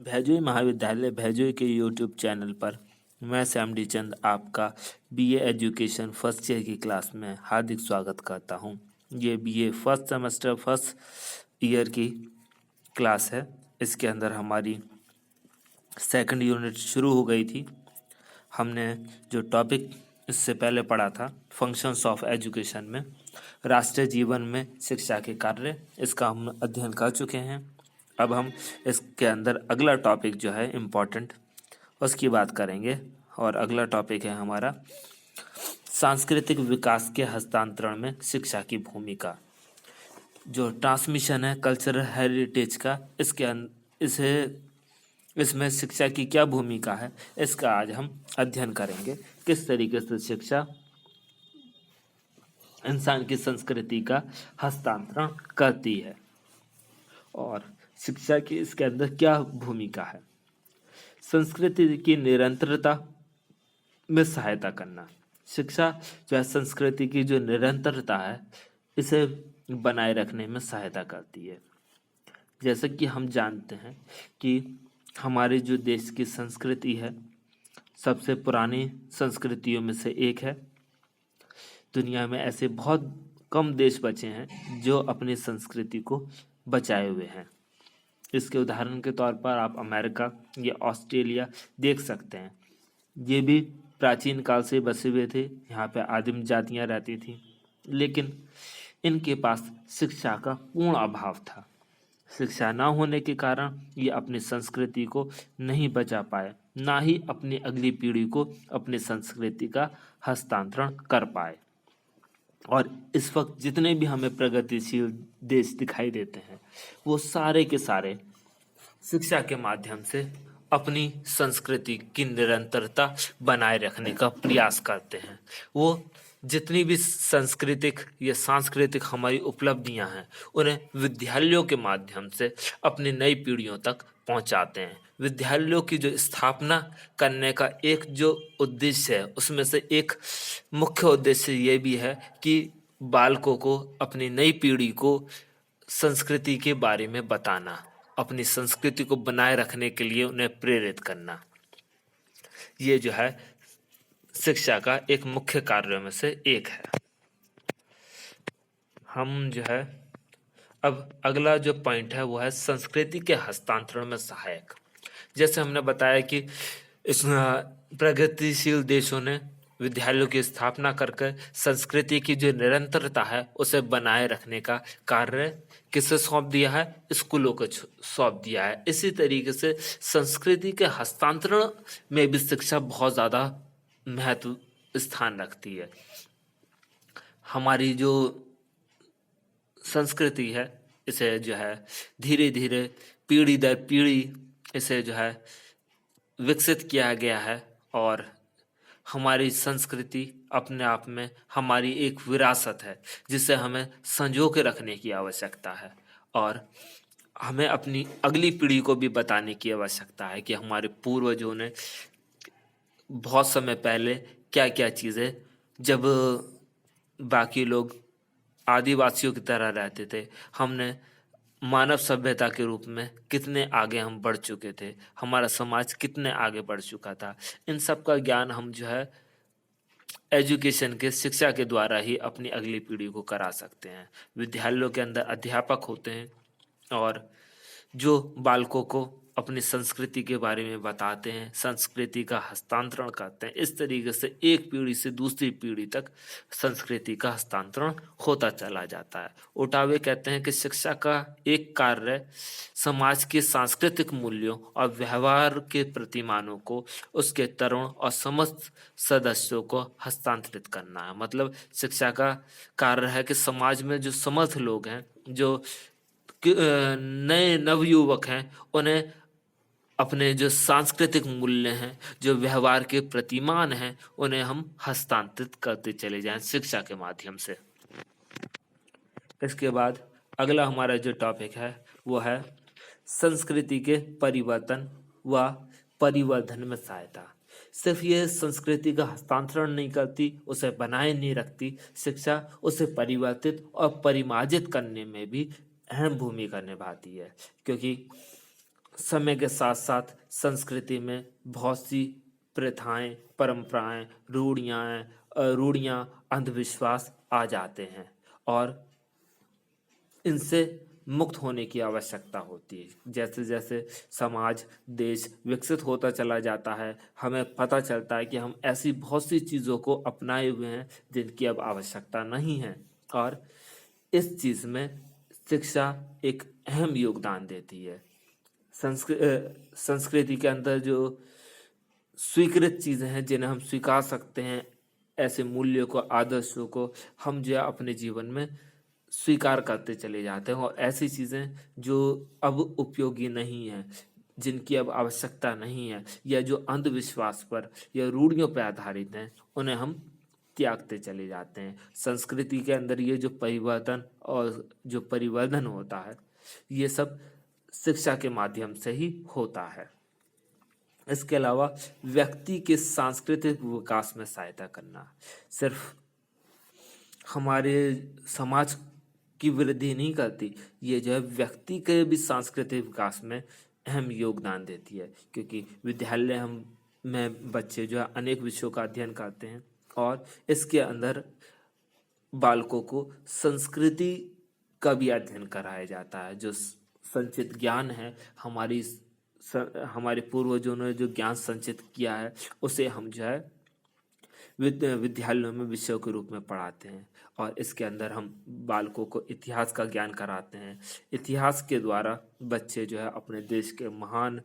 भैजोई महाविद्यालय भैजोई के YouTube channel पर मैं श्याम डी चंद आपका बीए एजुकेशन फर्स्ट ईयर की क्लास में हार्दिक स्वागत करता हूं। ये BA first semester first year की क्लास है। इसके अंदर हमारी सेकंड यूनिट शुरू हो गई थी। हमने जो टॉपिक इससे पहले पढ़ा था फंक्शंस ऑफ एजुकेशन में राष्ट्रीय जीवन में शिक्षा के कार्य, इसका हम अध्ययन कर चुके हैं। अब हम इसके अंदर अगला टॉपिक जो है इम्पोर्टेंट उसकी बात करेंगे और अगला टॉपिक है हमारा सांस्कृतिक विकास के हस्तांतरण में शिक्षा की भूमिका। जो ट्रांसमिशन है कल्चरल हेरिटेज का, इसमें शिक्षा की क्या भूमिका है, इसका आज हम अध्ययन करेंगे। किस तरीके से शिक्षा इंसान की संस्कृति का हस्तांतरण करती है और शिक्षा की इसके अंदर क्या भूमिका है। संस्कृति की निरंतरता में सहायता करना। शिक्षा जो है संस्कृति की जो निरंतरता है इसे बनाए रखने में सहायता करती है। जैसे कि हम जानते हैं कि हमारे जो देश की संस्कृति है सबसे पुरानी संस्कृतियों में से एक है। दुनिया में ऐसे बहुत कम देश बचे हैं जो अपनी संस्कृति को बचाए हुए हैं। इसके उदाहरण के तौर पर आप अमेरिका या ऑस्ट्रेलिया देख सकते हैं। ये भी प्राचीन काल से बसे हुए थे, यहाँ पे आदिम जातियाँ रहती थीं, लेकिन इनके पास शिक्षा का पूर्ण अभाव था। शिक्षा ना होने के कारण ये अपनी संस्कृति को नहीं बचा पाए, ना ही अपनी अगली पीढ़ी को अपनी संस्कृति का हस्तांतरण कर पाए। और इस वक्त जितने भी हमें प्रगतिशील देश दिखाई देते हैं वो सारे के सारे शिक्षा के माध्यम से अपनी संस्कृति की निरंतरता बनाए रखने का प्रयास करते हैं। वो जितनी भी सांस्कृतिक हमारी उपलब्धियां हैं उन्हें विद्यालयों के माध्यम से अपनी नई पीढ़ियों तक पहुंचाते हैं। विद्यालयों की जो स्थापना करने का एक जो उद्देश्य है उसमें से एक मुख्य उद्देश्य ये भी है कि बालकों को, अपनी नई पीढ़ी को संस्कृति के बारे में बताना, अपनी संस्कृति को बनाए रखने के लिए उन्हें प्रेरित करना। ये जो है शिक्षा का एक मुख्य कार्यों में से एक है। हम जो है अब अगला जो पॉइंट है वो है संस्कृति के हस्तांतरण में सहायक। जैसे हमने बताया कि इस प्रगतिशील देशों ने विद्यालयों की स्थापना करके संस्कृति की जो निरंतरता है उसे बनाए रखने का कार्य किसे सौंप दिया है? स्कूलों को सौंप दिया है। इसी तरीके से संस्कृति के हस्तांतरण में भी शिक्षा बहुत ज़्यादा महत्व स्थान रखती है। हमारी जो संस्कृति है इसे जो है धीरे धीरे पीढ़ी दर पीढ़ी इसे जो है विकसित किया गया है और हमारी संस्कृति अपने आप में हमारी एक विरासत है जिसे हमें संजो के रखने की आवश्यकता है और हमें अपनी अगली पीढ़ी को भी बताने की आवश्यकता है कि हमारे पूर्वजों ने बहुत समय पहले क्या क्या चीज़ें, जब बाकी लोग आदिवासियों की तरह रहते थे, हमने मानव सभ्यता के रूप में कितने आगे हम बढ़ चुके थे, हमारा समाज कितने आगे बढ़ चुका था। इन सब का ज्ञान हम जो है एजुकेशन के शिक्षा के द्वारा ही अपनी अगली पीढ़ी को करा सकते हैं। विद्यालयों के अंदर अध्यापक होते हैं और जो बालकों को अपनी संस्कृति के बारे में बताते हैं, संस्कृति का हस्तांतरण करते हैं। इस तरीके से एक पीढ़ी से दूसरी पीढ़ी तक संस्कृति का हस्तांतरण होता चला जाता है। ओटावे कहते हैं कि शिक्षा का एक कार्य समाज के सांस्कृतिक मूल्यों और व्यवहार के प्रतिमानों को उसके तरुण और समस्त सदस्यों को हस्तांतरित करना है। मतलब शिक्षा का कार्य है कि समाज में जो समर्थ लोग हैं, जो नए नवयुवक हैं, उन्हें अपने जो सांस्कृतिक मूल्य हैं, जो व्यवहार के प्रतिमान हैं, उन्हें हम हस्तांतरित करते चले जाएं शिक्षा के माध्यम से। इसके बाद अगला हमारा जो टॉपिक है वो है संस्कृति के परिवर्तन व परिवर्धन में सहायता। सिर्फ ये संस्कृति का हस्तांतरण नहीं करती, उसे बनाए नहीं रखती, शिक्षा उसे परिवर्तित और परिमार्जित करने में भी अहम भूमिका निभाती है। क्योंकि समय के साथ साथ संस्कृति में बहुत सी प्रथाएं, परंपराएं, रूढ़ियां, अंधविश्वास आ जाते हैं और इनसे मुक्त होने की आवश्यकता होती है। जैसे जैसे समाज, देश विकसित होता चला जाता है, हमें पता चलता है कि हम ऐसी बहुत सी चीज़ों को अपनाए हुए हैं जिनकी अब आवश्यकता नहीं है और इस चीज़ में शिक्षा एक अहम योगदान देती है। संस्कृति के अंदर जो स्वीकृत चीज़ें हैं जिन्हें हम स्वीकार सकते हैं, ऐसे मूल्यों को, आदर्शों को हम जो है अपने जीवन में स्वीकार करते चले जाते हैं और ऐसी चीज़ें जो अब उपयोगी नहीं हैं, जिनकी अब आवश्यकता नहीं है या जो अंधविश्वास पर या रूढ़ियों पर आधारित हैं, उन्हें हम त्यागते चले जाते हैं। संस्कृति के अंदर ये जो परिवर्तन और जो परिवर्धन होता है, ये सब शिक्षा के माध्यम से ही होता है। इसके अलावा व्यक्ति के सांस्कृतिक विकास में सहायता करना सिर्फ हमारे समाज की वृद्धि नहीं करती, ये जो है व्यक्ति के भी सांस्कृतिक विकास में अहम योगदान देती है, क्योंकि विद्यालय हम में बच्चे जो है अनेक विषयों का अध्ययन करते हैं और इसके अंदर बालकों को संस्कृति का भी अध्ययन कराया जाता है। जो संचित ज्ञान है, हमारे पूर्वजों ने जो ज्ञान संचित किया है, उसे हम जो है विद्यालयों में विषयों के रूप में पढ़ाते हैं और इसके अंदर हम बालकों को इतिहास का ज्ञान कराते हैं। इतिहास के द्वारा बच्चे जो है अपने देश के महान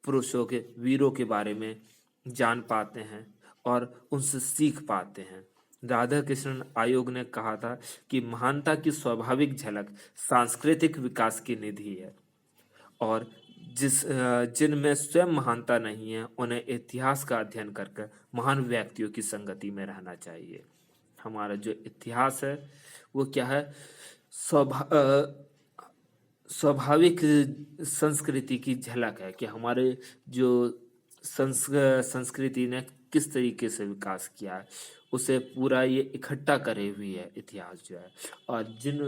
पुरुषों के, वीरों के बारे में जान पाते हैं और उनसे सीख पाते हैं। राधा कृष्ण आयोग ने कहा था कि महानता की स्वाभाविक झलक सांस्कृतिक विकास की निधि है और जिनमें स्वयं महानता नहीं है, उन्हें इतिहास का अध्ययन कर महान व्यक्तियों की संगति में रहना चाहिए। हमारा जो इतिहास है वो क्या है, स्वाभाविक संस्कृति की झलक है कि हमारे जो संस्कृति ने किस तरीके से विकास किया है, उसे पूरा ये इकट्ठा करे हुई है इतिहास जो है। और जिन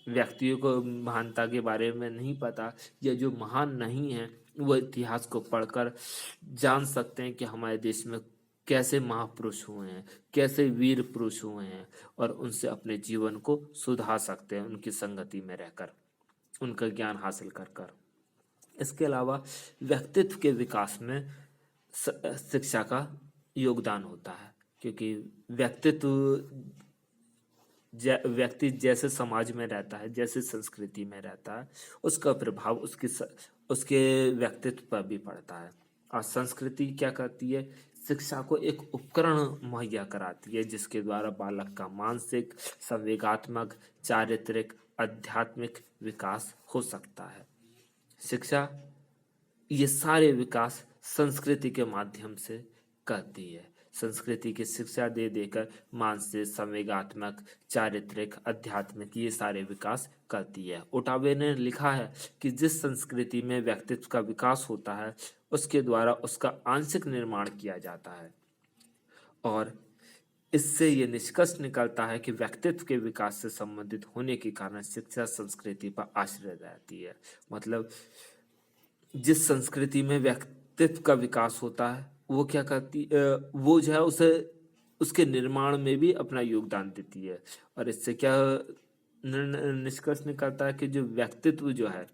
व्यक्तियों को महानता के बारे में नहीं पता या जो महान नहीं है, वो इतिहास को पढ़कर जान सकते हैं कि हमारे देश में कैसे महापुरुष हुए हैं, कैसे वीर पुरुष हुए हैं और उनसे अपने जीवन को सुधार सकते हैं उनकी संगति में रहकर, उनका ज्ञान हासिल कर कर। इसके अलावा व्यक्तित्व के विकास में शिक्षा का योगदान होता है, क्योंकि व्यक्ति जैसे समाज में रहता है, जैसे संस्कृति में रहता है, उसका प्रभाव उसके व्यक्तित्व पर भी पड़ता है। और संस्कृति क्या करती है, शिक्षा को एक उपकरण मुहैया कराती है जिसके द्वारा बालक का मानसिक, संवेगात्मक, चारित्रिक, आध्यात्मिक विकास हो सकता है। शिक्षा ये सारे विकास संस्कृति के माध्यम से करती है। संस्कृति की शिक्षा दे देकर मानसिक, संवेगात्मक, चारित्रिक, आध्यात्मिक ये सारे विकास करती है। ओटावे ने लिखा है कि जिस संस्कृति में व्यक्तित्व का विकास होता है, उसके द्वारा उसका आंशिक निर्माण किया जाता है और इससे ये निष्कर्ष निकलता है कि व्यक्तित्व के विकास से संबंधित होने के कारण शिक्षा संस्कृति पर आश्रित रहती है। मतलब जिस संस्कृति में व्यक्तित्व का विकास होता है, वो क्या करती, वो जो है उसे उसके निर्माण में भी अपना योगदान देती है और इससे क्या निष्कर्ष निकलता है कि जो व्यक्तित्व जो है,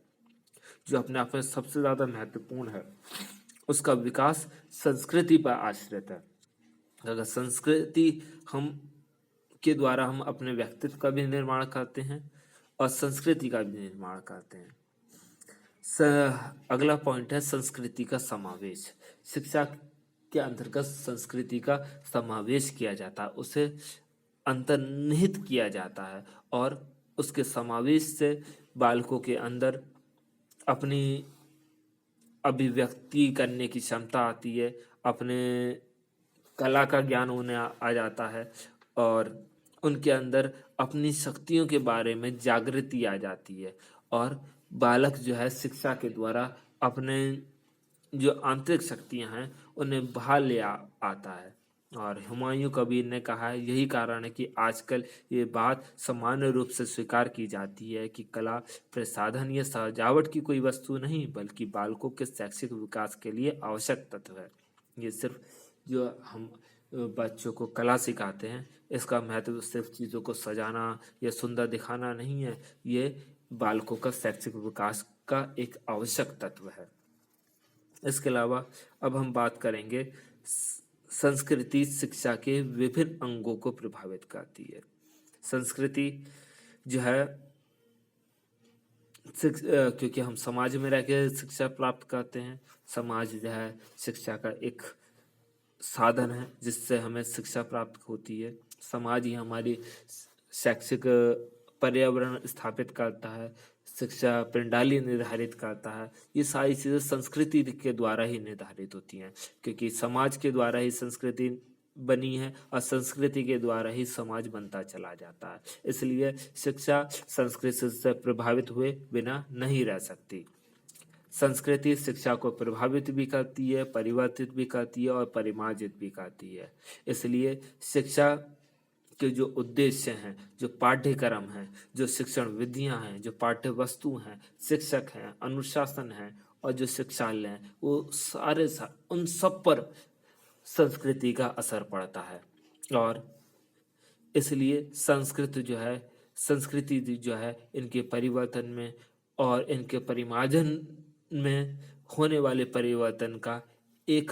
जो अपने आप में सबसे ज्यादा महत्वपूर्ण है, उसका विकास संस्कृति पर आश्रित है। अगर संस्कृति हम के द्वारा हम अपने व्यक्तित्व का भी निर्माण करते हैं और संस्कृति का भी निर्माण करते हैं। अगला पॉइंट है संस्कृति का समावेश। शिक्षा के अंतर्गत संस्कृति का समावेश किया जाता है, उसे अंतर्निहित किया जाता है और उसके समावेश से बालकों के अंदर अपनी अभिव्यक्ति करने की क्षमता आती है, अपने कला का ज्ञान उन्हें आ जाता है और उनके अंदर अपनी शक्तियों के बारे में जागृति आ जाती है और बालक जो है शिक्षा के द्वारा अपने जो आंतरिक शक्तियां हैं उन्हें बाहर ले आता है और हुमायूं कबीर ने कहा है, यही कारण है कि आजकल ये बात सामान्य रूप से स्वीकार की जाती है कि कला प्रसाधन या सजावट की कोई वस्तु नहीं बल्कि बालकों के शैक्षिक विकास के लिए आवश्यक तत्व है। ये सिर्फ जो हम बच्चों को कला सिखाते हैं, इसका महत्व सिर्फ चीज़ों को सजाना या सुंदर दिखाना नहीं है, ये बालकों का शैक्षिक विकास का एक आवश्यक तत्व है। इसके अलावा अब हम बात करेंगे संस्कृति शिक्षा के विभिन्न अंगों को प्रभावित करती है। संस्कृति जो है क्योंकि हम समाज में रह के शिक्षा प्राप्त करते हैं, समाज जो है शिक्षा का एक साधन है जिससे हमें शिक्षा प्राप्त होती है। समाज ही हमारी शैक्षिक पर्यावरण स्थापित करता है, शिक्षा प्रणाली निर्धारित करता है। ये सारी चीज़ें संस्कृति के द्वारा ही निर्धारित होती हैं, क्योंकि समाज के द्वारा ही संस्कृति बनी है और संस्कृति के द्वारा ही समाज बनता चला जाता है। इसलिए शिक्षा संस्कृति से प्रभावित हुए बिना नहीं रह सकती। संस्कृति शिक्षा को प्रभावित भी करती है, परिवर्तित भी करती है और परिमार्जित भी करती है। इसलिए शिक्षा के जो उद्देश्य हैं, जो पाठ्यक्रम हैं, जो शिक्षण विधियां हैं, जो पाठ्य वस्तु हैं, शिक्षक हैं, अनुशासन है और जो शिक्षालय हैं, वो सारे उन सब पर संस्कृति का असर पड़ता है। और इसलिए संस्कृति जो है इनके परिवर्तन में और इनके परिमार्जन में होने वाले परिवर्तन का एक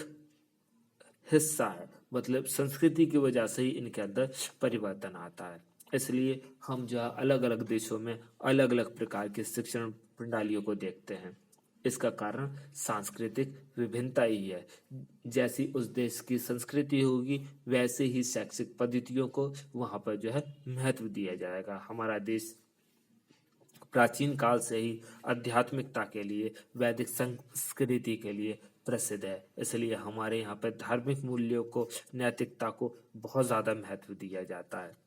हिस्सा है। मतलब संस्कृति की वजह से ही इनके अंदर परिवर्तन आता है। इसलिए हम जो अलग अलग देशों में अलग अलग प्रकार के शिक्षण प्रणालियों को देखते हैं। इसका कारण सांस्कृतिक विभिन्नता ही है। जैसी उस देश की संस्कृति होगी वैसे ही शैक्षिक पद्धतियों को वहाँ पर जो है महत्व दिया जाएगा। हमारा देश प्राचीन काल से ही आध्यात्मिकता के लिए, वैदिक संस्कृति के लिए प्रसिद्ध है। इसलिए हमारे यहाँ पर धार्मिक मूल्यों को, नैतिकता को बहुत ज़्यादा महत्व दिया जाता है।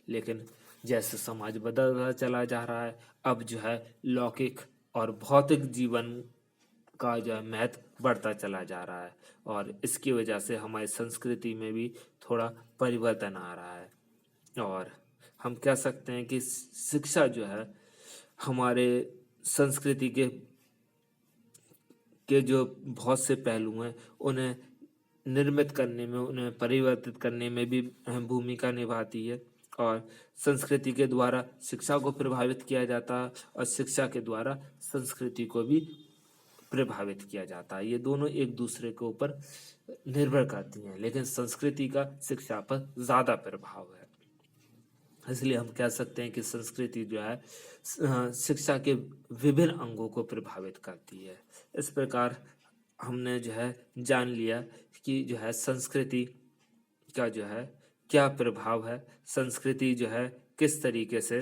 लेकिन जैसे समाज बदलता चला जा रहा है, अब जो है लौकिक और भौतिक जीवन का जो है महत्व बढ़ता चला जा रहा है और इसकी वजह से हमारी संस्कृति में भी थोड़ा परिवर्तन आ रहा है। और हम कह सकते हैं कि शिक्षा जो है हमारे संस्कृति के जो बहुत से पहलू हैं उन्हें निर्मित करने में, उन्हें परिवर्तित करने में भी अहम भूमिका निभाती है। और संस्कृति के द्वारा शिक्षा को प्रभावित किया जाता है और शिक्षा के द्वारा संस्कृति को भी प्रभावित किया जाता है। ये दोनों एक दूसरे के ऊपर निर्भर करती हैं, लेकिन संस्कृति का शिक्षा पर ज़्यादा प्रभाव है। इसलिए हम कह सकते हैं कि संस्कृति जो है शिक्षा के विभिन्न अंगों को प्रभावित करती है। इस प्रकार हमने जो है जान लिया कि जो है संस्कृति का जो है क्या प्रभाव है, संस्कृति जो है किस तरीके से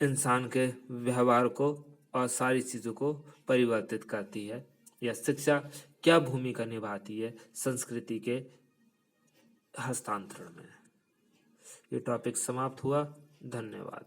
इंसान के व्यवहार को और सारी चीज़ों को परिवर्तित करती है, या शिक्षा क्या भूमिका निभाती है संस्कृति के हस्तांतरण में। ये टॉपिक समाप्त हुआ। धन्यवाद।